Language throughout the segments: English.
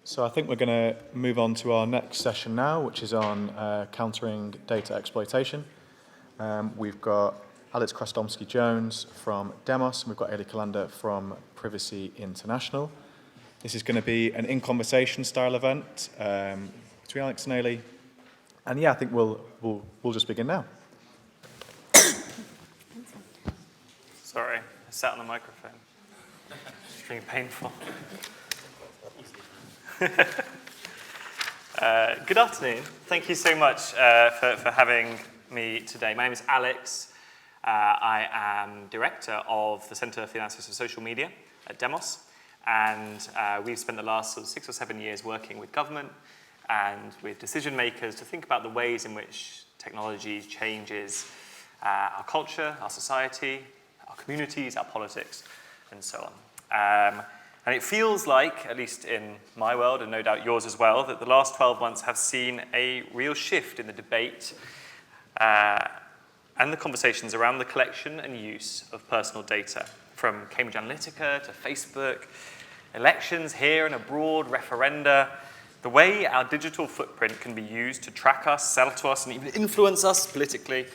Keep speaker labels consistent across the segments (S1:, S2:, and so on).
S1: So I think we're going to move on to our next session now, which is on countering data exploitation. We've got Ailidh Krasodomski-Jones from Demos, and we've got Ailidh Callander from Privacy International. This is going to be an in-conversation style event between Alex and Ailidh. And yeah, I think we'll just begin now.
S2: Sorry, I sat on the microphone. Extremely painful. Good afternoon. Thank you so much for having me today. My name is Alex. I am director of the Centre for the Analysis of Social Media at Demos. And we've spent the last 6 or 7 years working with government and with decision makers to think about the ways in which technology changes our culture, our society, our communities, our politics, and so on. And it feels like, at least in my world, and no doubt yours as well, that the last 12 months have seen a real shift in the debate and the conversations around the collection and use of personal data, from Cambridge Analytica to Facebook, elections here and abroad, referenda. The way our digital footprint can be used to track us, sell to us, and even influence us politically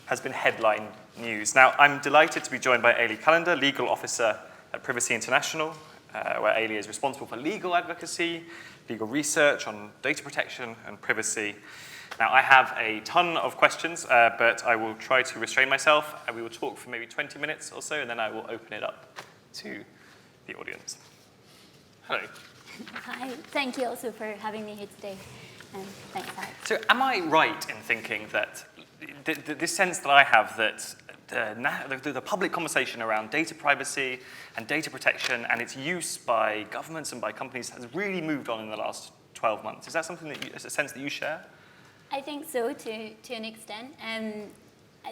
S2: has been headline news. Now, I'm delighted to be joined by Ailidh Callander, legal officer at Privacy International, where Ailidh is responsible for legal advocacy, legal research on data protection and privacy. Now, I have a ton of questions, but I will try to restrain myself, and we will talk for maybe 20 minutes or so, and then I will open it up to the audience. Hello.
S3: Hi, thank you also for having me here today. Thanks, Alex.
S2: So am I right in thinking that this sense that I have that the public conversation around data privacy and data protection and its use by governments and by companies has really moved on in the last 12 months? Is that something a sense that you share?
S3: I think so, to an extent.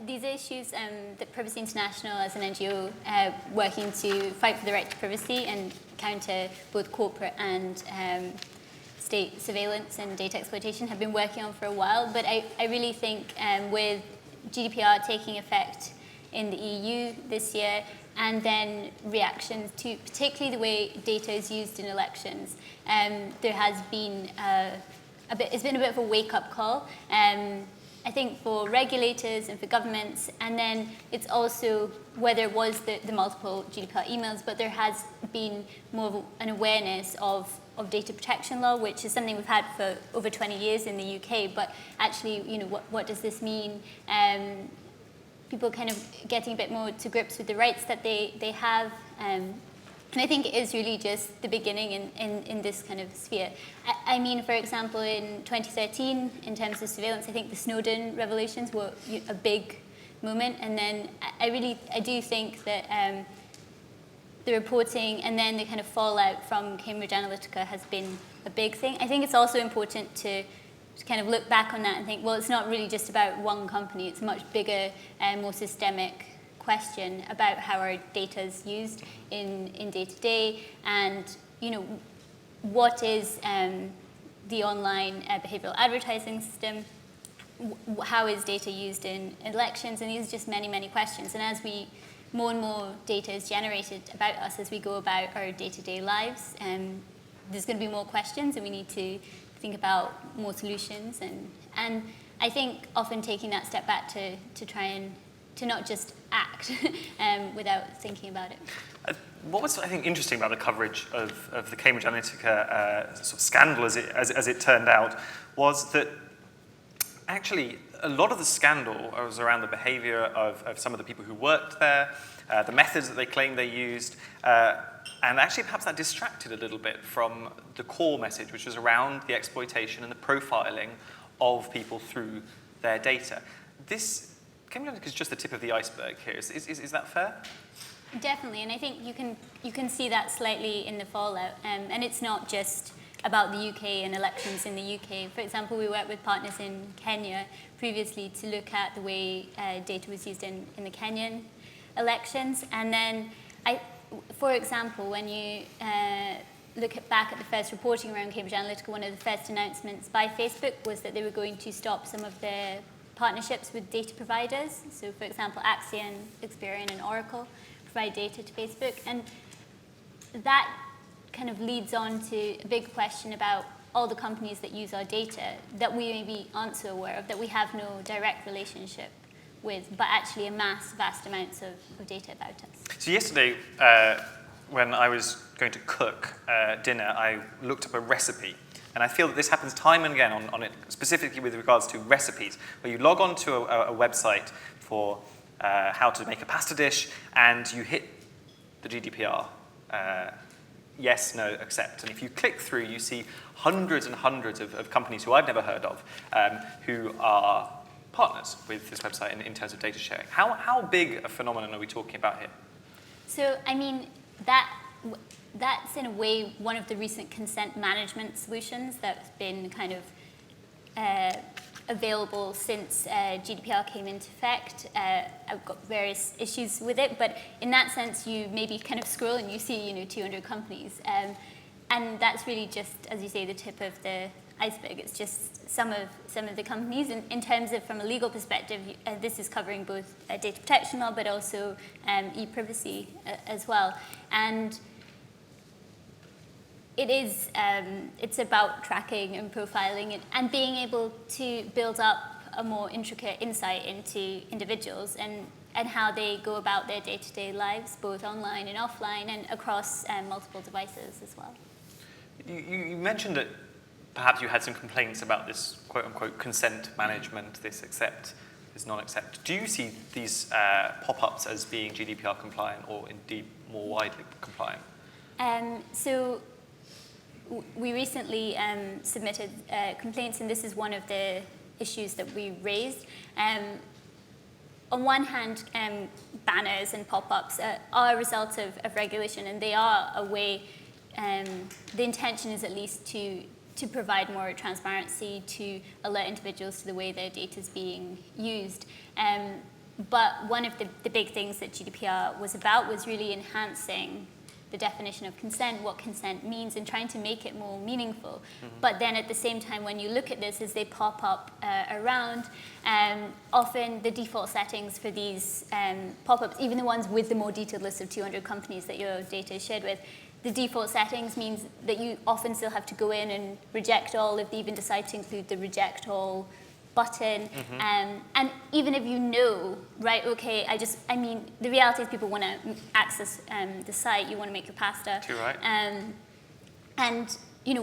S3: These issues that Privacy International, as an NGO, working to fight for the right to privacy and counter both corporate and state surveillance and data exploitation, have been working on for a while. But I really think with GDPR taking effect in the EU this year, and then reactions to particularly the way data is used in elections, there has been it's been a bit of a wake-up call. I think for regulators and for governments, and then it's also whether it was the multiple GDPR emails, but there has been more of an awareness of data protection law, which is something we've had for over 20 years in the UK, but actually, what does this mean? People kind of getting a bit more to grips with the rights that they have. And I think it is really just the beginning in this kind of sphere. I mean, for example, in 2013, in terms of surveillance, I think the Snowden revelations were a big moment. And then I do think that the reporting and then the kind of fallout from Cambridge Analytica has been a big thing. I think it's also important to kind of look back on that and think, well, it's not really just about one company. It's a much bigger and more systemic question about how our data is used in day-to-day, and what is the online behavioral advertising system, how is data used in elections, and these are just many questions. And as more and more data is generated about us as we go about our day-to-day lives, there's going to be more questions, and we need to think about more solutions, and I think often taking that step back to try and to not just act without thinking about it.
S2: What was, I think, interesting about the coverage of the Cambridge Analytica sort of scandal as it turned out was that actually a lot of the scandal was around the behavior of some of the people who worked there, the methods that they claimed they used, and actually perhaps that distracted a little bit from the core message, which was around the exploitation and the profiling of people through their data. This Cambridge Analytica is just the tip of the iceberg here. Is that fair?
S3: Definitely, and I think you can see that slightly in the fallout. And it's not just about the UK and elections in the UK. For example, we worked with partners in Kenya previously to look at the way data was used in the Kenyan elections. And then, for example, when you look back at the first reporting around Cambridge Analytica, one of the first announcements by Facebook was that they were going to stop some of their partnerships with data providers. So, for example, Axiom, Experian, and Oracle provide data to Facebook. And that kind of leads on to a big question about all the companies that use our data that we maybe aren't so aware of, that we have no direct relationship with, but actually amass vast amounts of data about us.
S2: So yesterday, when I was going to cook dinner, I looked up a recipe. And I feel that this happens time and again on it, specifically with regards to recipes, where you log on to a website for how to make a pasta dish, and you hit the GDPR, yes, no, accept. And if you click through, you see hundreds and hundreds of companies who I've never heard of, who are partners with this website in terms of data sharing. How big a phenomenon are we talking about here?
S3: So, I mean, that's in a way one of the recent consent management solutions that's been kind of available since GDPR came into effect. I've got various issues with it, but in that sense, you maybe kind of scroll and you see, 200 companies, and that's really just, as you say, the tip of the iceberg. It's just some of the companies. In terms of, from a legal perspective, this is covering both data protection law, but also e-privacy as well. And it's about tracking and profiling and being able to build up a more intricate insight into individuals and how they go about their day-to-day lives, both online and offline and across multiple devices as well.
S2: You mentioned that perhaps you had some complaints about this quote-unquote consent management, this accept, this non-accept. Do you see these pop-ups as being GDPR compliant or indeed more widely compliant?
S3: So we recently submitted complaints, and this is one of the issues that we raised. On one hand, banners and pop-ups are a result of regulation, and they are a way, the intention is at least to provide more transparency, to alert individuals to the way their data is being used. But one of the big things that GDPR was about was really enhancing the definition of consent, what consent means, and trying to make it more meaningful. Mm-hmm. But then at the same time, when you look at this as they pop up around, often the default settings for these pop-ups, even the ones with the more detailed list of 200 companies that your data is shared with, the default settings means that you often still have to go in and reject all, if they even decide to include the reject all button. Mm-hmm. And even if you know, right, okay, the reality is people want to access the site, you want to make your pasta.
S2: Too right.
S3: And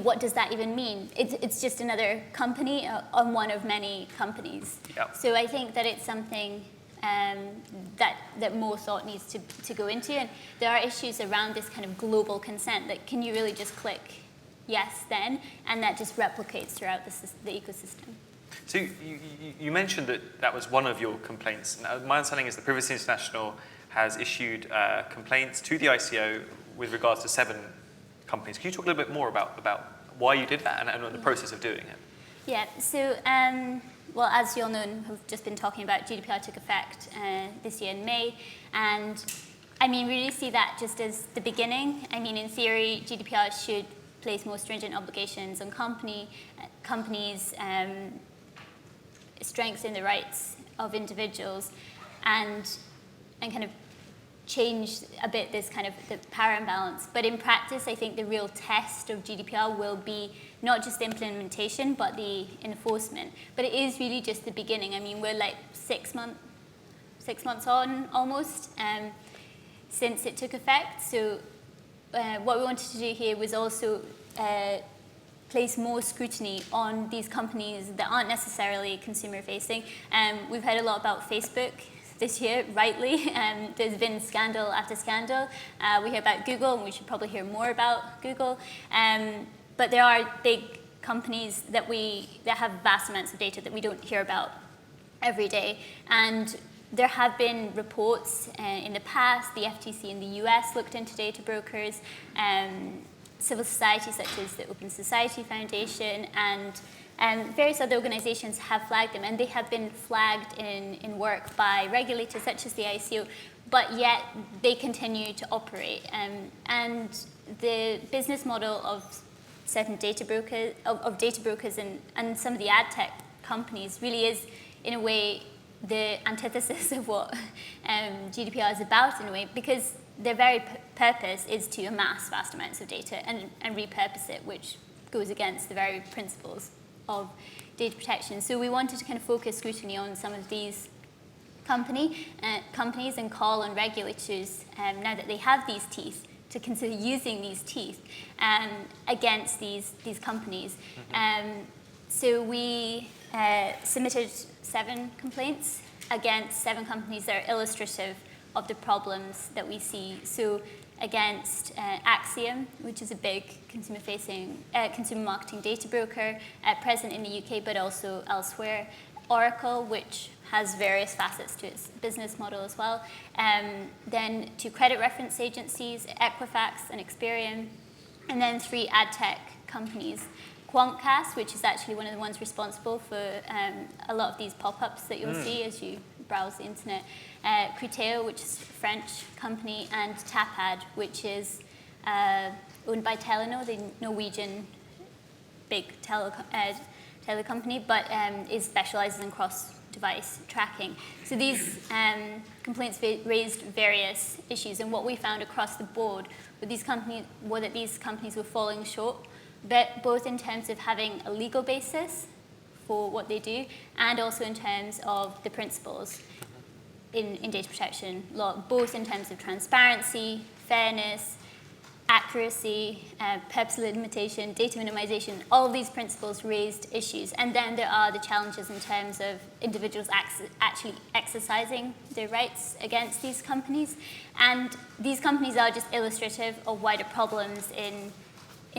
S3: what does that even mean? It's just another company on one of many companies.
S2: Yep.
S3: So I think that it's something that more thought needs to go into. And there are issues around this kind of global consent, that can you really just click yes then, and that just replicates throughout the ecosystem.
S2: So you mentioned that was one of your complaints. Now, my understanding is that Privacy International has issued complaints to the ICO with regards to 7 companies. Can you talk a little bit more about why you did that and the process of doing it?
S3: Yeah, so, well, as you all know and have just been talking about, GDPR took effect this year in May. And, we really see that just as the beginning. In theory, GDPR should place more stringent obligations on companies, strengthen the rights of individuals, and kind of change a bit this kind of the power imbalance. But in practice, I think the real test of GDPR will be not just the implementation, but the enforcement. But it is really just the beginning. We're like 6 months on almost since it took effect. So what we wanted to do here was also place more scrutiny on these companies that aren't necessarily consumer-facing. We've heard a lot about Facebook this year, rightly. There's been scandal after scandal. We hear about Google, and we should probably hear more about Google. But there are big companies that have vast amounts of data that we don't hear about every day. And there have been reports in the past. The FTC in the US looked into data brokers. Civil society such as the Open Society Foundation and various other organizations have flagged them, and they have been flagged in work by regulators such as the ICO, but yet they continue to operate. And the business model of certain data brokers and some of the ad tech companies really is, in a way, the antithesis of what GDPR is about, in a way, because their very purpose is to amass vast amounts of data and repurpose it, which goes against the very principles of data protection. So we wanted to kind of focus scrutiny on some of these companies and call on regulators, now that they have these teeth, to consider using these teeth against these companies. So we submitted 7 complaints against 7 companies that are illustrative of the problems that we see. So against Axiom, which is a big consumer-facing, consumer marketing data broker, present in the UK but also elsewhere. Oracle, which has various facets to its business model as well. Then 2 credit reference agencies, Equifax and Experian. And then 3 ad tech companies. Quantcast, which is actually one of the ones responsible for a lot of these pop-ups that you'll see as you browse the internet. Criteo, which is a French company, and Tapad, which is owned by Telenor, the Norwegian big tele company, but specializes in cross-device tracking. So these complaints raised various issues, and what we found across the board with these companies were that these companies were falling short, but both in terms of having a legal basis for what they do, and also in terms of the principles in data protection law, both in terms of transparency, fairness, accuracy, purpose limitation, data minimization. All of these principles raised issues. And then there are the challenges in terms of individuals actually exercising their rights against these companies. And these companies are just illustrative of wider problems in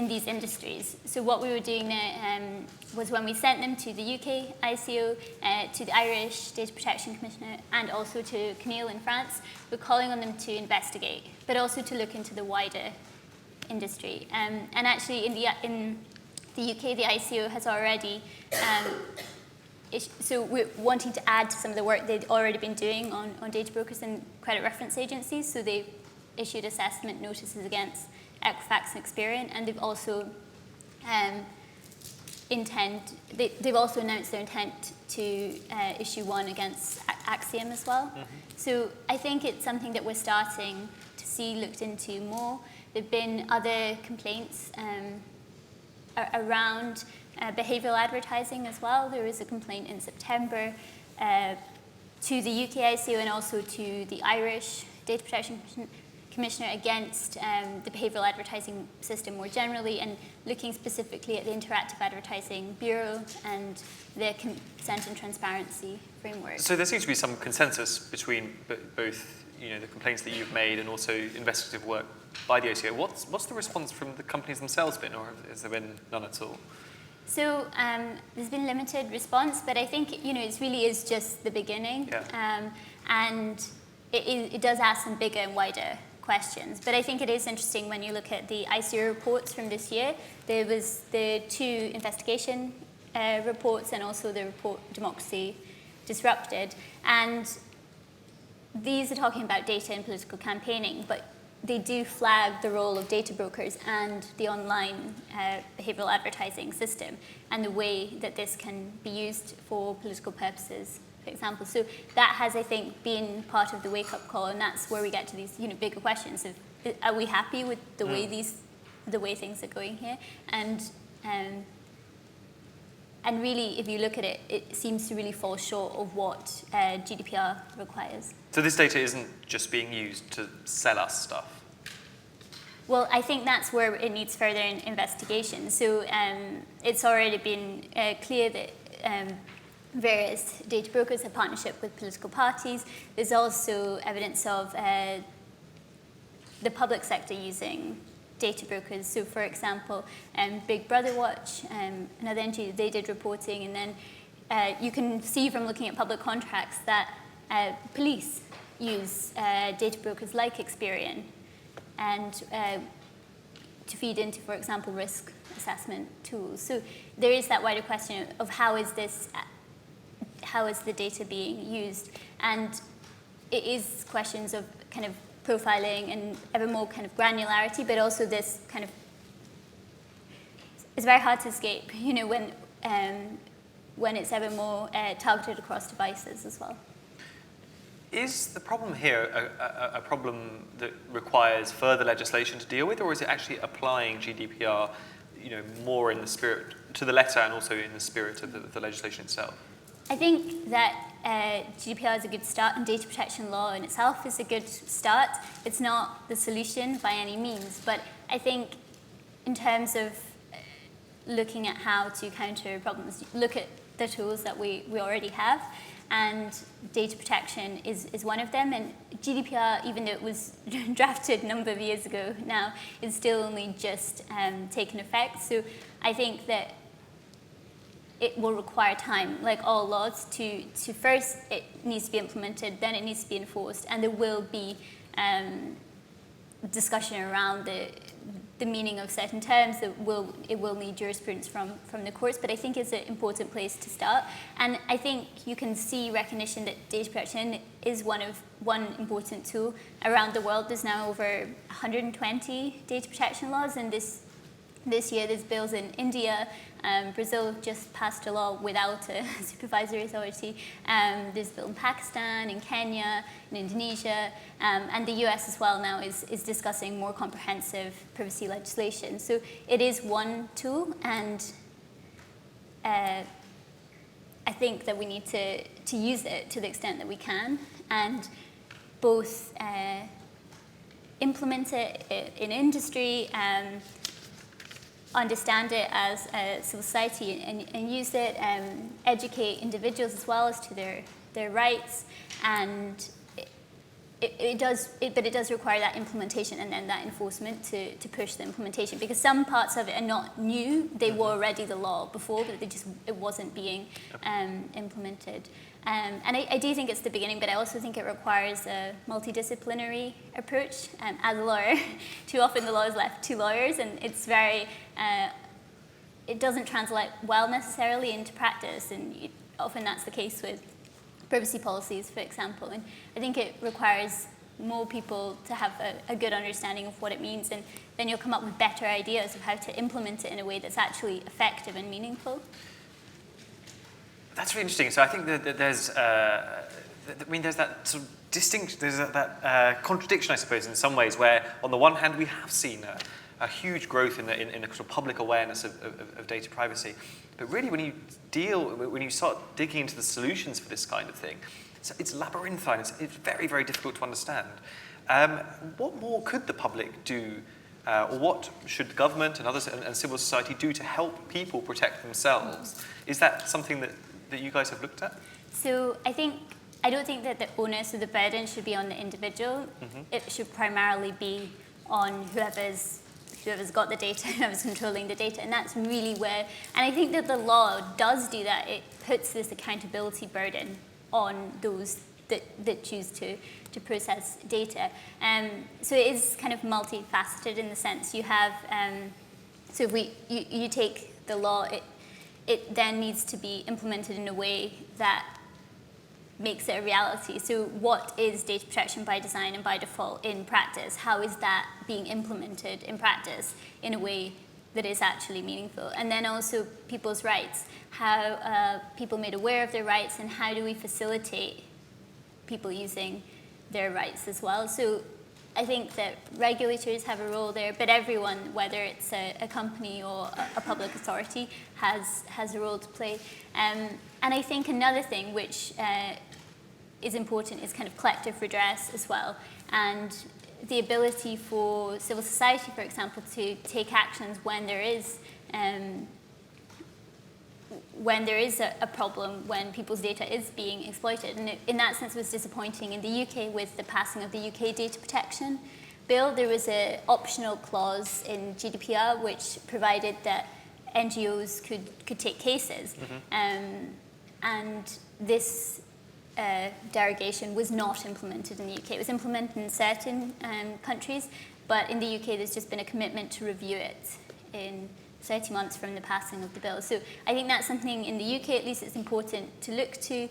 S3: these industries. So what we were doing there was when we sent them to the UK ICO, to the Irish Data Protection Commissioner, and also to CNIL in France, we're calling on them to investigate, but also to look into the wider industry. And actually in the UK, the ICO has already, so we're wanting to add to some of the work they'd already been doing on data brokers and credit reference agencies. So they've issued assessment notices against Equifax and Experian, and they've also they've also announced their intent to issue one against Axiom as well. So I think it's something that we're starting to see looked into more. There've been other complaints around behavioral advertising as well. There was a complaint in September to the UK ICO and also to the Irish Data Protection Commissioner against the behavioral advertising system more generally, and looking specifically at the Interactive Advertising Bureau and the consent and transparency framework.
S2: So there seems to be some consensus between both, the complaints that you've made and also investigative work by the ICO. What's the response from the companies themselves been, or has there been none at all?
S3: So there's been limited response, but I think it really is just the beginning, and it does ask some bigger and wider questions. But I think it is interesting when you look at the ICO reports from this year. There was the 2 investigation reports and also the report Democracy Disrupted. And these are talking about data and political campaigning, but they do flag the role of data brokers and the online behavioral advertising system and the way that this can be used for political purposes, for example. So that has, I think, been part of the wake-up call, and that's where we get to these bigger questions of, are we happy with the way things are going here? And really, if you look at it, it seems to really fall short of what GDPR requires.
S2: So this data isn't just being used to sell us stuff?
S3: Well, I think that's where it needs further investigation. So it's already been clear that various data brokers have partnership with political parties. There's also evidence of the public sector using data brokers. So, for example, Big Brother Watch, another NGO, they did reporting, and then you can see from looking at public contracts that police use data brokers like Experian and to feed into, for example, risk assessment tools. So there is that wider question of how is the data being used, and it is questions of kind of profiling and ever more kind of granularity, but also this kind of, it's very hard to escape, when it's ever more targeted across devices as well.
S2: Is the problem here a problem that requires further legislation to deal with, or is it actually applying GDPR, more in the spirit, to the letter and also in the spirit of the legislation itself?
S3: I think that GDPR is a good start, and data protection law in itself is a good start. It's not the solution by any means, but I think in terms of looking at how to counter problems, look at the tools that we already have, and data protection is one of them. And GDPR, even though it was drafted a number of years ago now, is still only just taken effect. So I think that it will require time, like all laws, to first it needs to be implemented, then it needs to be enforced, and there will be discussion around the meaning of certain terms that it will need jurisprudence from the courts, but I think it's an important place to start. And I think you can see recognition that data protection is one important tool. Around the world, there's now over 120 data protection laws, and this year there's bills in India. Brazil just passed a law without a supervisory authority. There's a bill in Pakistan, in Kenya, in Indonesia, and the US as well now is discussing more comprehensive privacy legislation. So it is one tool, and I think that we need to use it to the extent that we can, and both implement it in industry, understand it as a civil society and use it, educate individuals as well as to their rights, and it does require that implementation and then that enforcement to push the implementation, because some parts of it are not new. They were already the law before, but it wasn't being implemented. And I do think it's the beginning, but I also think it requires a multidisciplinary approach. As a lawyer, too often the law is left to lawyers, and it's very, it doesn't translate well necessarily into practice, and often that's the case with privacy policies, for example. And I think it requires more people to have a good understanding of what it means, and then you'll come up with better ideas of how to implement it in a way that's actually effective and meaningful.
S2: That's really interesting. So I think that there's that sort of there's that contradiction, I suppose, in some ways, where on the one hand we have seen a huge growth in the sort of public awareness of data privacy, but really when you start digging into the solutions for this kind of thing, it's labyrinthine. It's very, very difficult to understand. What more could the public do? Or what should the government and others and civil society do to help people protect themselves? Is that something that you guys have looked at?
S3: So I don't think that the onus of the burden should be on the individual. Mm-hmm. It should primarily be on whoever's got the data, whoever's controlling the data, and that's really where, and I think that the law does do that. It puts this accountability burden on those that choose to process data. So it is kind of multifaceted in the sense you have, so if you take the law, it then needs to be implemented in a way that makes it a reality. So what is data protection by design and by default in practice? How is that being implemented in practice in a way that is actually meaningful? And then also people's rights, how people made aware of their rights, and how do we facilitate people using their rights as well? So I think that regulators have a role there, but everyone, whether it's a company or a public authority, has a role to play. And I think another thing which is important is kind of collective redress as well, and the ability for civil society, for example, to take actions when there is a problem, when people's data is being exploited. And in that sense, it was disappointing in the UK with the passing of the UK data protection bill. There was an optional clause in GDPR which provided that NGOs could take cases. Mm-hmm. And this derogation was not implemented in the UK. It was implemented in certain countries, but in the UK there's just been a commitment to review it in 30 months from the passing of the bill. So I think that's something in the UK, at least, it's important to look to,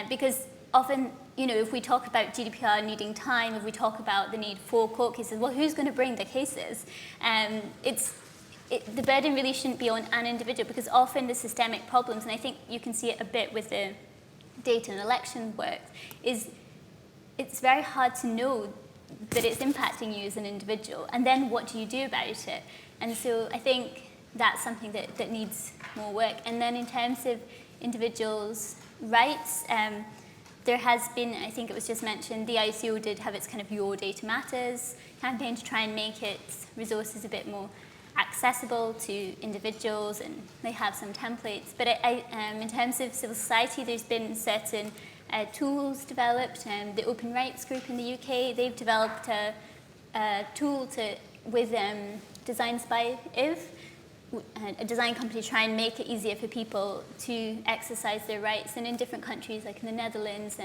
S3: because often, if we talk about GDPR needing time, if we talk about the need for court cases, well, who's going to bring the cases? The burden really shouldn't be on an individual, because often the systemic problems, and I think you can see it a bit with the data and election work, is it's very hard to know that it's impacting you as an individual, and then what do you do about it? And so I think that's something that needs more work. And then in terms of individuals' rights, there has been, I think it was just mentioned, the ICO did have its kind of Your Data Matters campaign to try and make its resources a bit more accessible to individuals, and they have some templates. But in terms of civil society, there's been certain tools developed. The Open Rights Group in the UK, they've developed a tool with Designs by IGF, a design company, to try and make it easier for people to exercise their rights. And in different countries, like in the Netherlands,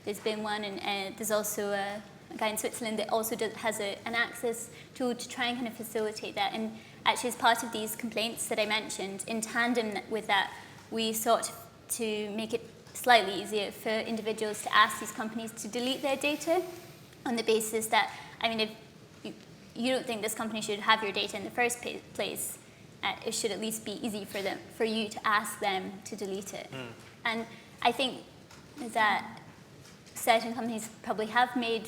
S3: there's been one, and there's also a guy in Switzerland that also has an access tool to try and kind of facilitate that. And actually, as part of these complaints that I mentioned, in tandem with that, we sought to make it slightly easier for individuals to ask these companies to delete their data on the basis that, I mean, if you don't think this company should have your data in the first place, it should at least be easy for you to ask them to delete it. And I think that certain companies probably have made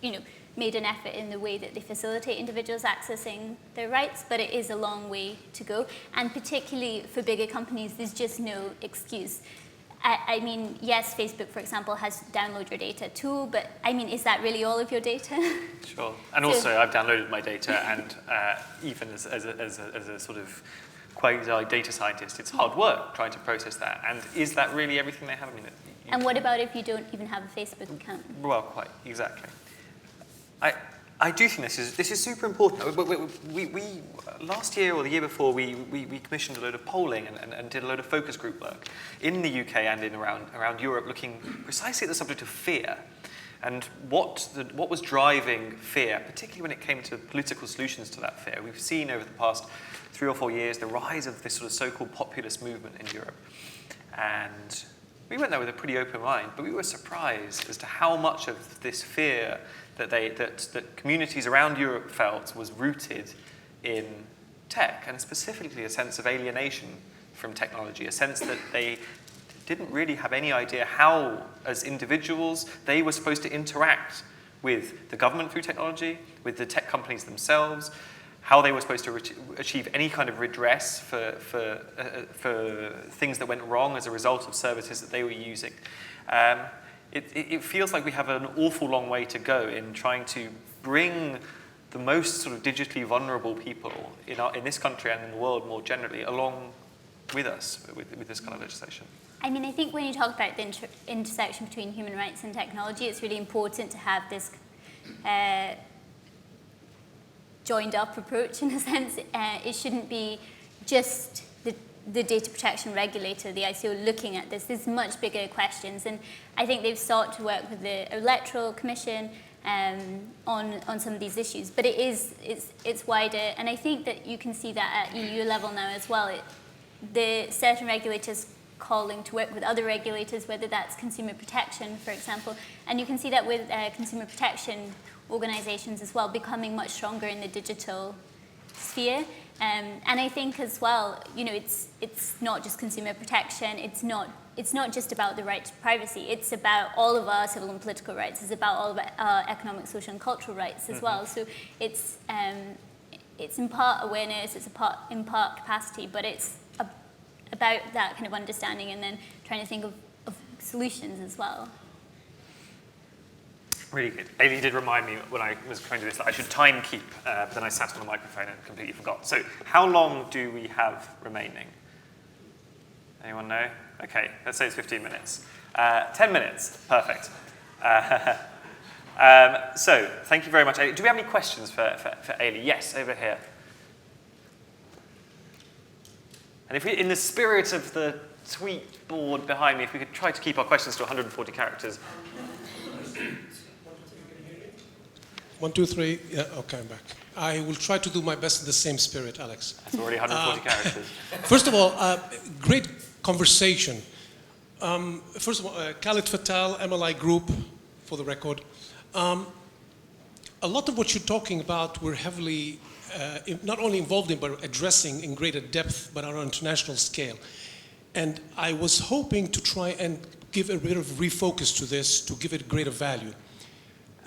S3: an effort in the way that they facilitate individuals accessing their rights, but it is a long way to go. And particularly for bigger companies, there's just no excuse. I mean, yes, Facebook, for example, has download your data tool, but I mean, is that really all of your data?
S2: Sure. And also, I've downloaded my data, and even as a sort of quasi data scientist, it's hard work trying to process that. And is that really everything they have? I mean,
S3: and what about if you don't even have a Facebook account?
S2: Well, quite exactly. I do think this is super important. We last year or the year before, we commissioned a load of polling and did a load of focus group work in the UK and around Europe, looking precisely at the subject of fear and what was driving fear, particularly when it came to political solutions to that fear. We've seen over the past 3 or 4 years the rise of this sort of so-called populist movement in Europe, and we went there with a pretty open mind, but we were surprised as to how much of this fear that communities around Europe felt was rooted in tech, and specifically a sense of alienation from technology, a sense that they didn't really have any idea how, as individuals, they were supposed to interact with the government through technology, with the tech companies themselves, how they were supposed to achieve any kind of redress for things that went wrong as a result of services that they were using. It feels like we have an awful long way to go in trying to bring the most sort of digitally vulnerable people in this country and in the world more generally along with us with this kind of legislation.
S3: I mean, I think when you talk about the intersection between human rights and technology, it's really important to have this joined up approach in a sense. It shouldn't be just the data protection regulator, the ICO, looking at this. There's much bigger questions, and I think they've sought to work with the Electoral Commission on some of these issues. But it's wider, and I think that you can see that at EU level now as well. The certain regulators calling to work with other regulators, whether that's consumer protection, for example, and you can see that with consumer protection organizations as well, becoming much stronger in the digital sphere. And I think as well, it's not just consumer protection. It's not just about the right to privacy. It's about all of our civil and political rights. It's about all of our economic, social, and cultural rights as well. So it's in part awareness. It's in part capacity, but it's about that kind of understanding and then trying to think of solutions as well.
S2: Really good. Ailidh did remind me when I was trying to do this that I should time keep, but then I sat on the microphone and completely forgot. So how long do we have remaining? Anyone know? Okay, let's say it's 15 minutes. 10 minutes, perfect. So thank you very much, Ailidh. Do we have any questions for Ailidh? Yes, over here. And if we, in the spirit of the tweet board behind me, if we could try to keep our questions to 140 characters.
S4: 1, 2, 3. Yeah, okay, I'm back. I will try to do my best in the same spirit, Alex.
S2: That's already 140 characters.
S4: First of all, great conversation. First of all, Khaled Fatal, MLI Group, for the record. A lot of what you're talking about, we're heavily not only involved in, but addressing in greater depth, but on an international scale. And I was hoping to try and give a bit of refocus to this, to give it greater value.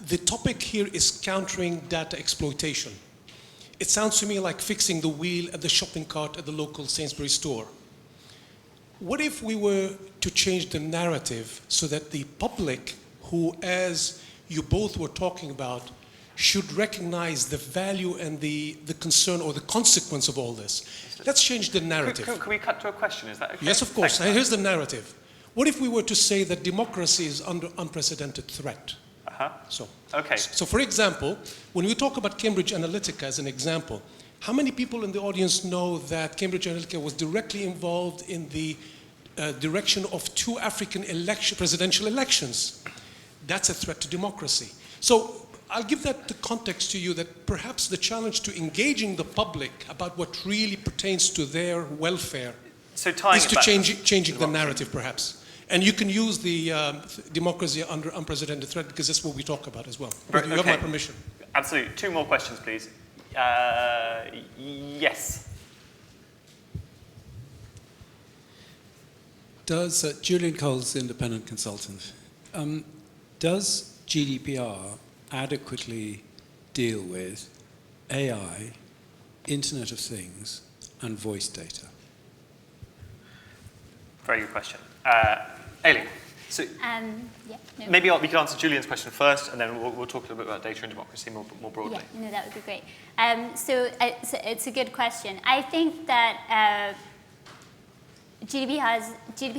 S4: the topic here is countering data exploitation. It sounds to me like fixing the wheel at the shopping cart at the local Sainsbury's store. What if we were to change the narrative so that the public, who, as you both were talking about, should recognize the value and the concern or the consequence of all this? Let's change the narrative.
S2: Can we cut to a question? Is that okay?
S4: Yes, of course.
S2: Thanks,
S4: Here's the narrative. What if we were to say that democracy is under unprecedented threat?
S2: Okay.
S4: So for example, when we talk about Cambridge Analytica as an example, how many people in the audience know that Cambridge Analytica was directly involved in the direction of 2 African presidential elections? That's a threat to democracy. So I'll give that the context to you that perhaps the challenge to engaging the public about what really pertains to their welfare is to changing the narrative perhaps. And you can use the democracy under unprecedented threat because that's what we talk about as well. You have my permission.
S2: Absolutely. 2 more questions, please. Yes.
S5: Does Julian Cole's independent consultant, does GDPR adequately deal with AI, Internet of Things, and voice data?
S2: Very good question. Ailidh, so
S3: Yeah, no.
S2: maybe we can answer Julian's question first, and then we'll talk a little bit about data and democracy more broadly.
S3: Yeah, no, that would be great. So it's a good question. I think that GDPR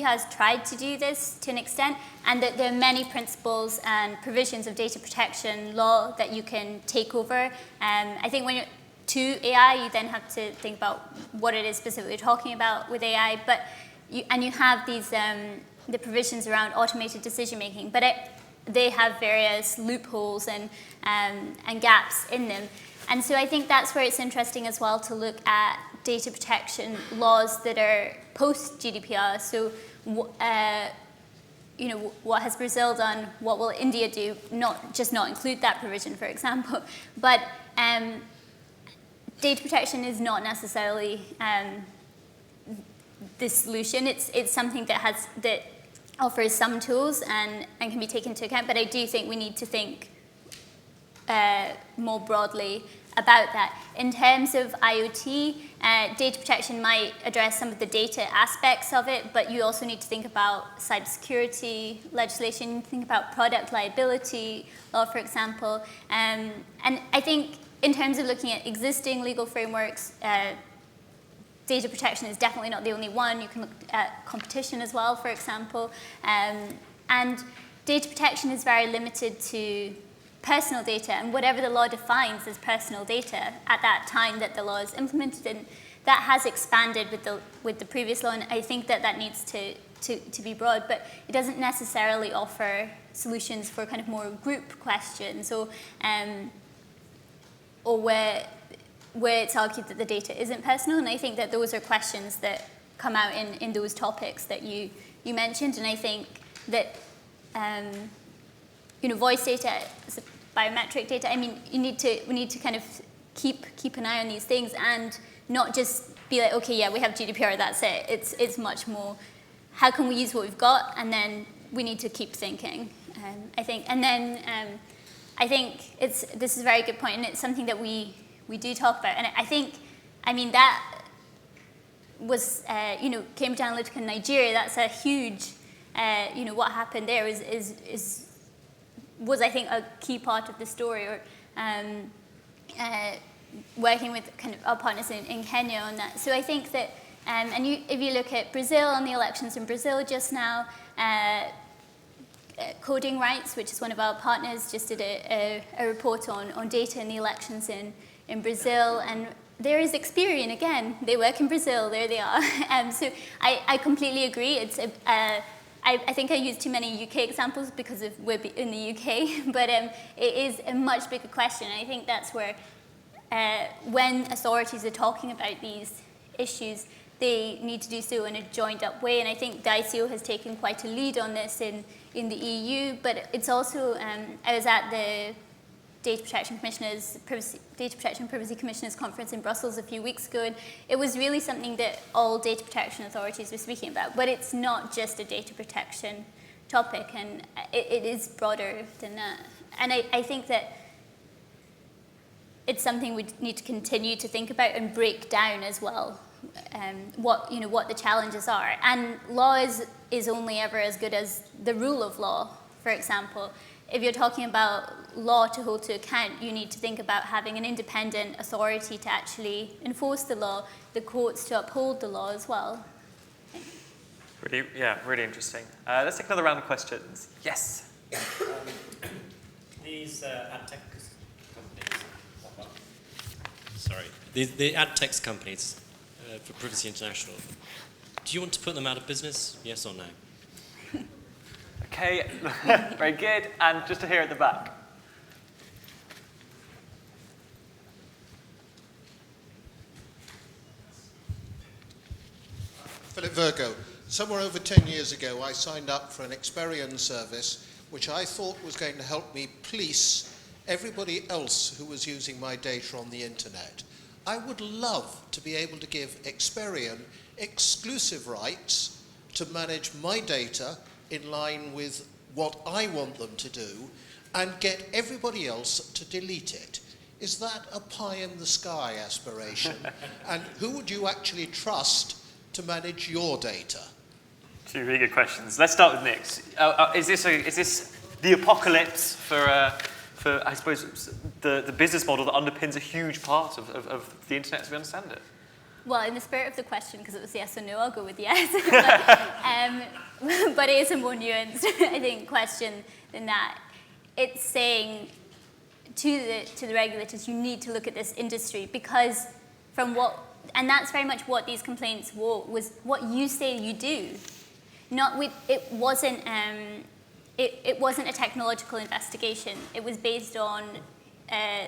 S3: has tried to do this to an extent, and that there are many principles and provisions of data protection law that you can take over. I think when you're to AI, you then have to think about what it is specifically talking about with AI, but you have these the provisions around automated decision making, but they have various loopholes and gaps in them. And so I think that's where it's interesting as well to look at data protection laws that are post-GDPR. So, what has Brazil done? What will India do? Not include that provision, for example. But data protection is not necessarily the solution. It's something that offers some tools and can be taken into account. But I do think we need to think more broadly about that. In terms of IoT, data protection might address some of the data aspects of it, but you also need to think about cybersecurity legislation, think about product liability law, for example. And I think in terms of looking at existing legal frameworks, data protection is definitely not the only one. You can look at competition as well, for example. And data protection is very limited to personal data, and whatever the law defines as personal data at that time that the law is implemented in, that has expanded with the previous law, and I think that needs to be broad, but it doesn't necessarily offer solutions for kind of more group questions or where it's argued that the data isn't personal, and I think that those are questions that come out in those topics that you mentioned, and I think that voice data, biometric data. I mean, we need to kind of keep an eye on these things and not just be like, okay, yeah, we have GDPR, that's it. It's much more, how can we use what we've got, and then we need to keep thinking. I think, and then I think this is a very good point, and it's something that we do talk about, and I think, I mean, that was Cambridge Analytica in Nigeria. That's a huge, what happened there was I think a key part of the story, or working with kind of our partners in Kenya on that. So I think that, if you look at Brazil and the elections in Brazil just now, Coding Rights, which is one of our partners, just did a report on data in the elections in Brazil, and there is Experian again. They work in Brazil, there they are. So I completely agree. It's I think I use too many UK examples because we're in the UK, but it is a much bigger question. And I think that's where, when authorities are talking about these issues, they need to do so in a joined up way. And I think the ICO has taken quite a lead on this in the EU, but it's also, I was at the Data Protection Privacy Commissioners Conference in Brussels a few weeks ago, and it was really something that all data protection authorities were speaking about. But it's not just a data protection topic, and it is broader than that. I think that it's something we need to continue to think about and break down as well, what the challenges are. And law is only ever as good as the rule of law. For example, if you're talking about law to hold to account, you need to think about having an independent authority to actually enforce the law, the courts to uphold the law as well.
S2: Really interesting. Let's take another round of questions. Yes.
S6: These ad tech companies. Sorry, the ad tech companies for Privacy International. Do you want to put them out of business? Yes or no?
S2: Okay, very good. And just to hear at the back.
S7: Philip Virgo. Somewhere over 10 years ago, I signed up for an Experian service, which I thought was going to help me police everybody else who was using my data on the internet. I would love to be able to give Experian exclusive rights to manage my data in line with what I want them to do and get everybody else to delete it. Is that a pie-in-the-sky aspiration? And who would you actually trust to manage your data?
S2: Two really good questions. Let's start with Nick's. Is this the apocalypse for I suppose the business model that underpins a huge part of the internet as we understand it?
S3: Well, in the spirit of the question, because it was yes or no, I'll go with yes. But it is a more nuanced, I think, question than that. It's saying to the regulators, you need to look at this industry because and that's very much what these complaints was what you say you do. It wasn't a technological investigation. It was based on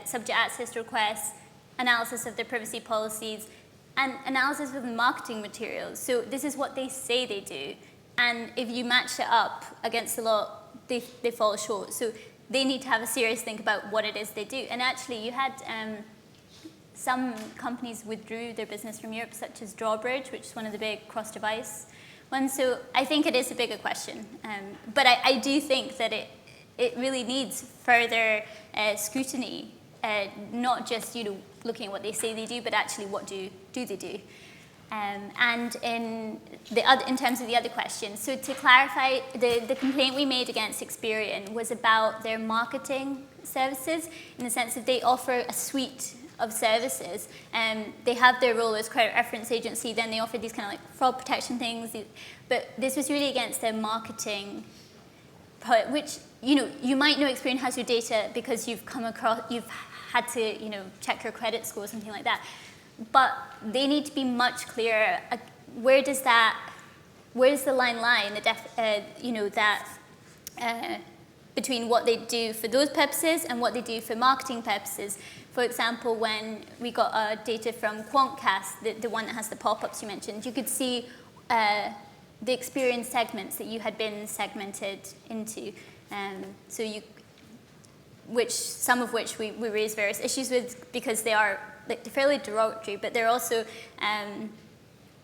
S3: subject access requests, analysis of their privacy policies, and analysis of the marketing materials. So this is what they say they do. And if you match it up against the law, they fall short. So they need to have a serious think about what it is they do. And actually, you had some companies withdrew their business from Europe, such as Drawbridge, which is one of the big cross-device ones. So I think it is a bigger question. But I do think that it really needs further scrutiny, not just looking at what they say they do, but actually what do they do. And in terms of the other question, so to clarify, the complaint we made against Experian was about their marketing services, in the sense that they offer a suite of services, and they have their role as credit reference agency, then they offer these kind of like fraud protection things, but this was really against their marketing part, which, you might know Experian has your data because you've had to, check your credit score or something like that. But they need to be much clearer. Where does the line lie in between what they do for those purposes and what they do for marketing purposes? For example, when we got data from Quantcast, the one that has the pop-ups you mentioned, you could see the Experian segments that you had been segmented into. Some of which we raised various issues with because they are fairly derogatory, but they're also,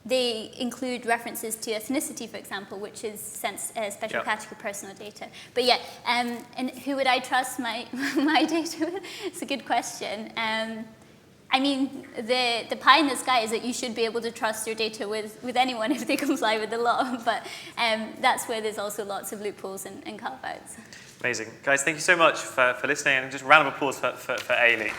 S3: they include references to ethnicity, for example, which is special category personal data. But yeah, and who would I trust my data with? It's a good question. I mean, the pie in the sky is that you should be able to trust your data with anyone if they comply with the law, but that's where there's also lots of loopholes and carve-outs.
S2: Amazing. Guys, thank you so much for listening, and just a round of applause for Ailidh.